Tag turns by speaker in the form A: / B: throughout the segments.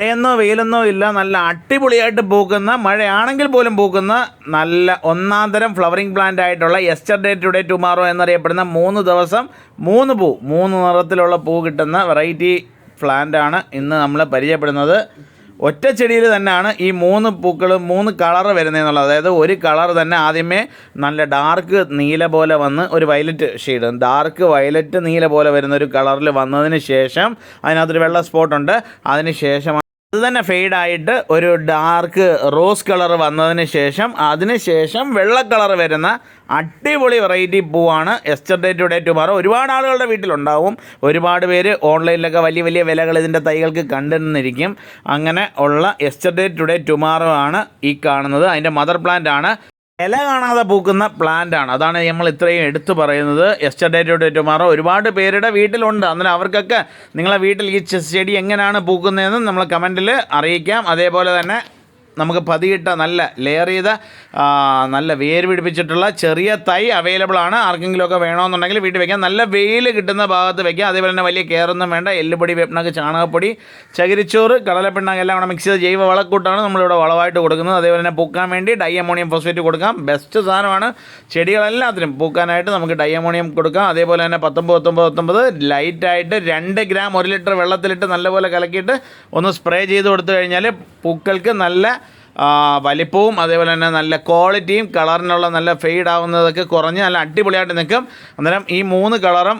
A: മഴയെന്നോ വെയിലെന്നോ ഇല്ല, നല്ല അടിപൊളിയായിട്ട് പൂക്കുന്ന, മഴയാണെങ്കിൽ പോലും പൂക്കുന്ന നല്ല ഒന്നാം തരം ഫ്ലവറിംഗ് പ്ലാന്റ് ആയിട്ടുള്ള യെസ്റ്റർഡേ ടുഡേ ടുമാറോ എന്നറിയപ്പെടുന്ന 3 ദിവസം 3 പൂ, 3 നിറത്തിലുള്ള പൂ കിട്ടുന്ന വെറൈറ്റി പ്ലാന്റാണ് ഇന്ന് നമ്മൾ പരിചയപ്പെടുന്നത്. ഒറ്റ ചെടിയിൽ തന്നെയാണ് ഈ 3 പൂക്കൾ 3 കളർ വരുന്നതെന്നുള്ളത്. അതായത് ഒരു കളർ തന്നെ ആദ്യമേ നല്ല ഡാർക്ക് നീല പോലെ വന്ന് ഒരു വയലറ്റ് ഷെയ്ഡ്, ഡാർക്ക് വയലറ്റ് നീല പോലെ വരുന്ന ഒരു കളറിൽ വന്നതിന് ശേഷം അതിനകത്തൊരു വെള്ള സ്പോട്ടുണ്ട്. അതിന് ശേഷം അത് തന്നെ ഫെയ്ഡായിട്ട് ഒരു ഡാർക്ക് റോസ് കളർ വന്നതിന് ശേഷം അതിനുശേഷം വെള്ള കളർ വരുന്ന അടിപൊളി വെറൈറ്റി പൂവാണ് യെസ്റ്റർഡേ ടുഡേ ടുമാറോ. ഒരുപാട് ആളുകളുടെ വീട്ടിലുണ്ടാവും. ഒരുപാട് പേര് ഓൺലൈനിലൊക്കെ വലിയ വലിയ വിലകൾ ഇതിൻ്റെ തൈകൾക്ക് കണ്ടിരുന്നിരിക്കും. അങ്ങനെ ഉള്ള യെസ്റ്റർഡേ ടുഡേ ടുമാറോ ആണ് ഈ കാണുന്നത്. അതിൻ്റെ മദർ പ്ലാന്റ് ആണ്. ഇല കാണാതെ പൂക്കുന്ന പ്ലാന്റാണ്. അതാണ് നമ്മൾ ഇത്രയും എടുത്തു പറയുന്നത്. യെസ്റ്റർഡേ ടുഡേ ടുമാറോ ഒരുപാട് പേരുടെ വീട്ടിലുണ്ട്. അന്നേരം അവർക്കൊക്കെ നിങ്ങളെ വീട്ടിൽ ഈ ചെടി എങ്ങനെയാണ് പൂക്കുന്നതെന്ന് നമ്മൾ കമൻറ്റിൽ അറിയിക്കാം. അതേപോലെ തന്നെ നമുക്ക് പതിയിട്ട നല്ല ലെയർ ചെയ്ത നല്ല വേര് പിടിപ്പിച്ചിട്ടുള്ള ചെറിയ തൈ അവൈലബിൾ ആണ്. ആർക്കെങ്കിലുമൊക്കെ വേണമെന്നുണ്ടെങ്കിൽ വീട്ടിൽ വയ്ക്കാം. നല്ല വെയിൽ കിട്ടുന്ന ഭാഗത്ത് വയ്ക്കാം. അതേപോലെ തന്നെ വലിയ കെയറൊന്നും വേണ്ട. എല്ലുപൊടി, വേപ്പിണ്ണാക്ക്, ചാണകപ്പൊടി, ചകിരിച്ചോറ്, കടലപ്പിണ്ണാക്ക് എല്ലാം കൂടെ മിക്സ് ചെയ്ത് ജൈവ വളക്കൂട്ടാണ് നമ്മളിവിടെ വളമായിട്ട് കൊടുക്കുന്നത്. അതേപോലെ തന്നെ പൂക്കാൻ വേണ്ടി ഡൈ അമോണിയം ഫോസ്ഫേറ്റ് കൊടുക്കാം. ബെസ്റ്റ് സാധനമാണ്. ചെടികളെല്ലാത്തിനും പൂക്കാനായിട്ട് നമുക്ക് ഡൈ അമോണിയം കൊടുക്കാം. അതേപോലെ തന്നെ 19 ലൈറ്റായിട്ട് 2 ഗ്രാം 1 ലിറ്റർ വെള്ളത്തിലിട്ട് നല്ലപോലെ കലക്കിയിട്ട് ഒന്ന് സ്പ്രേ ചെയ്ത് കൊടുത്തു കഴിഞ്ഞാൽ പൂക്കൾക്ക് നല്ല വലിപ്പവും അതേപോലെ തന്നെ നല്ല ക്വാളിറ്റിയും കളറിനുള്ള നല്ല ഫെയ്ഡ് ആവുന്നതൊക്കെ കുറഞ്ഞ് നല്ല അടിപൊളിയായിട്ട് നിൽക്കും. അന്നേരം ഈ 3 കളറും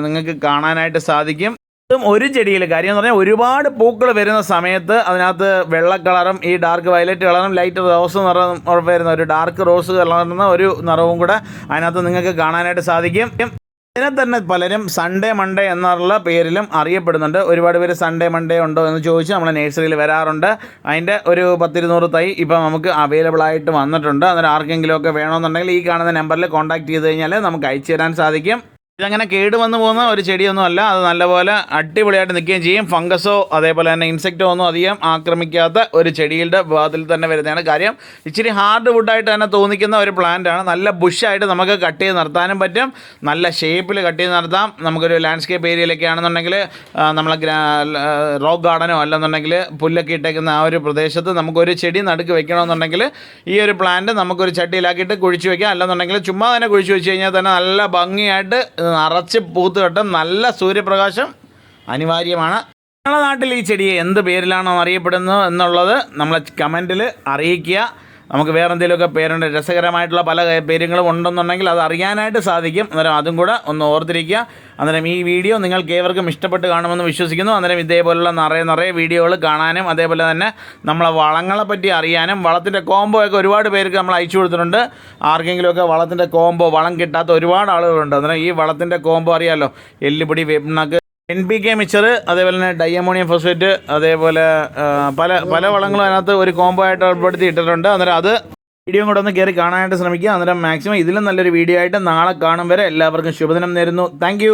A: നിങ്ങൾക്ക് കാണാനായിട്ട് സാധിക്കും. ഒരു ചെടിയിൽ കാര്യം എന്ന് പറഞ്ഞാൽ ഒരുപാട് പൂക്കൾ വരുന്ന സമയത്ത് അതിനകത്ത് വെള്ള കളറും ഈ ഡാർക്ക് വയലറ്റ് കളറും ലൈറ്റ് റോസ് നിറം വരുന്ന ഒരു ഡാർക്ക് റോസ് കളറുന്ന ഒരു നിറവും കൂടെ അതിനകത്ത് നിങ്ങൾക്ക് കാണാനായിട്ട് സാധിക്കും. ഇതിനെ തന്നെ പലരും സൺഡേ മൺഡേ എന്നുള്ള പേരിലും അറിയപ്പെടുന്നുണ്ട്. ഒരുപാട് പേര് സൺഡേ മൺഡേ ഉണ്ടോ എന്ന് ചോദിച്ച് നമ്മളെ നഴ്സറിയിൽ വരാറുണ്ട്. അതിൻ്റെ ഒരു 10-200 തൈ ഇപ്പം നമുക്ക് അവൈലബിൾ ആയിട്ട് വന്നിട്ടുണ്ട്. അന്നേരം ആർക്കെങ്കിലുമൊക്കെ വേണമെന്നുണ്ടെങ്കിൽ ഈ കാണുന്ന നമ്പറിൽ കോൺടാക്ട് ചെയ്ത് കഴിഞ്ഞാൽ നമുക്ക് അയച്ചു തരാൻ സാധിക്കും. ഇതങ്ങനെ കേടുവന്ന് പോകുന്ന ഒരു ചെടിയൊന്നും അല്ല. അത് നല്ലപോലെ അടിപൊളിയായിട്ട് നിൽക്കുകയും ചെയ്യും. ഫംഗസോ അതേപോലെ തന്നെ ഇൻസെക്റ്റോ ഒന്നും അധികം ആക്രമിക്കാത്ത ഒരു ചെടിയുടെ വിഭാഗത്തിൽ തന്നെ വരുന്നതാണ്. കാര്യം ഇച്ചിരി ഹാർഡ് വുഡായിട്ട് തന്നെ തോന്നിക്കുന്ന ഒരു പ്ലാന്റാണ്. നല്ല ബുഷായിട്ട് നമുക്ക് കട്ട് ചെയ്ത് നിർത്താനും പറ്റും. നല്ല ഷേപ്പിൽ കട്ട് ചെയ്ത് നിർത്താം. നമുക്കൊരു ലാൻഡ്സ്കേപ്പ് ഏരിയയിലൊക്കെ ആണെന്നുണ്ടെങ്കിൽ നമ്മളെ റോക്ക് ഗാർഡനോ അല്ലെന്നുണ്ടെങ്കിൽ പുല്ലൊക്കെ ഇട്ടേക്കുന്ന ആ ഒരു പ്രദേശത്ത് നമുക്കൊരു ചെടി നടുക്ക് വെക്കണമെന്നുണ്ടെങ്കിൽ ഈ ഒരു പ്ലാന്റ് നമുക്കൊരു ചട്ടിയിലാക്കിയിട്ട് കുഴിച്ച് വയ്ക്കാം. അല്ലെന്നുണ്ടെങ്കിൽ ചുമ്മാ തന്നെ കുഴിച്ച് വെച്ച് കഴിഞ്ഞാൽ തന്നെ നല്ല ഭംഗിയായിട്ട് നിറച്ച് പൂത്ത് കെട്ടും. നല്ല സൂര്യപ്രകാശം അനിവാര്യമാണ്. നിങ്ങളുടെ നാട്ടിൽ ഈ ചെടിയെ എന്ത് പേരിലാണോ അറിയപ്പെടുന്നത് എന്നുള്ളത് നമ്മളെ കമൻറ്റിൽ അറിയിക്കുക. നമുക്ക് വേറെ എന്തെങ്കിലുമൊക്കെ പേരുണ്ട്, രസകരമായിട്ടുള്ള പല പേരുകളും ഉണ്ടെന്നുണ്ടെങ്കിൽ അത് അറിയാനായിട്ട് സാധിക്കും. അന്നേരം അതും കൂടെ ഒന്ന് ഓർത്തിരിക്കുക. അന്നേരം ഈ വീഡിയോ നിങ്ങൾക്ക് ഏവർക്കും ഇഷ്ടപ്പെട്ട് കാണുമെന്ന് വിശ്വസിക്കുന്നു. അന്നേരം ഇതേപോലുള്ള നിറയെ വീഡിയോകൾ കാണാനും അതേപോലെ തന്നെ നമ്മളെ വളങ്ങളെ പറ്റി അറിയാനും വളത്തിൻ്റെ കോംബോ ഒക്കെ ഒരുപാട് പേർക്ക് നമ്മൾ അയച്ചു കൊടുത്തിട്ടുണ്ട്. ആർക്കെങ്കിലുമൊക്കെ വളത്തിൻ്റെ കോംബോ വളം കിട്ടാത്ത ഒരുപാട് ആളുകളുണ്ട്. അന്നേരം ഈ വളത്തിൻ്റെ കോംബോ അറിയാമല്ലോ, എല്ലുപൊടി, വേപ്പിണ്ണാക്ക്, NPK മിക്സർ, അതേപോലെ തന്നെ ഡൈ അമോണിയം ഫോസ്ഫേറ്റ്, അതേപോലെ പല വളങ്ങളും അതിനകത്ത് ഒരു കോംബോ ആയിട്ട് ഉൾപ്പെടുത്തി ഇട്ടിട്ടുണ്ട്. അന്നേരം അത് വീഡിയോ കൂടെ ഒന്ന് കയറി കാണാനായിട്ട് ശ്രമിക്കുക. അന്നേരം മാക്സിമം ഇതിലും നല്ലൊരു വീഡിയോ ആയിട്ട് നാളെ കാണും വരെ എല്ലാവർക്കും ശുഭദിനം നേരുന്നു. താങ്ക്